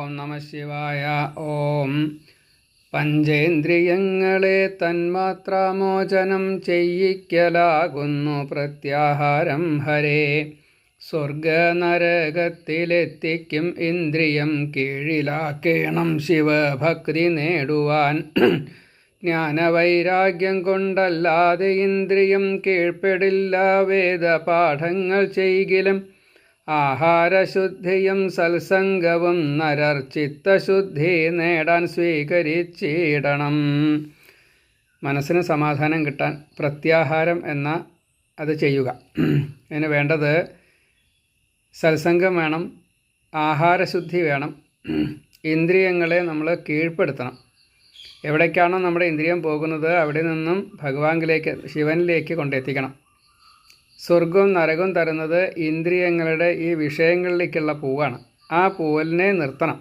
ഓം നമഃ ശിവായ. ഓം പഞ്ചേന്ദ്രിയങ്ങളെ തന്മാത്രാമോചനം ചെയ്യിക്കലാകുന്നു പ്രത്യാഹാരം ഹരേ. സ്വർഗനരകത്തിലെത്തിക്കും ഇന്ദ്രിയം കീഴിലാക്കേണം ശിവഭക്തി നേടുവാൻ. ജ്ഞാനവൈരാഗ്യം കൊണ്ടല്ലാതെ ഇന്ദ്രിയം കീഴ്പ്പെടില്ല. വേദപാഠങ്ങൾ ചെയ്കിലും ആഹാരശുദ്ധിയും സത്സംഗവും നരർ ചിത്തശുദ്ധി നേടാൻ സ്വീകരിച്ചിടണം. മനസ്സിന് സമാധാനം കിട്ടാൻ പ്രത്യാഹാരം എന്ന അത് ചെയ്യുക. അതിന് വേണ്ടത് സത്സംഗം വേണം, ആഹാരശുദ്ധി വേണം, ഇന്ദ്രിയങ്ങളെ നമ്മൾ കീഴ്പ്പെടുത്തണം. എവിടേക്കാണോ നമ്മുടെ ഇന്ദ്രിയം പോകുന്നത് അവിടെ നിന്നും ഭഗവാനിലേക്ക്, ശിവനിലേക്ക് കൊണ്ടെത്തിക്കണം. സ്വർഗവും നരകവും തരുന്നത് ഇന്ദ്രിയങ്ങളുടെ ഈ വിഷയങ്ങളിലേക്കുള്ള പൂവാണ്. ആ പൂവലിനെ നിർത്തണം.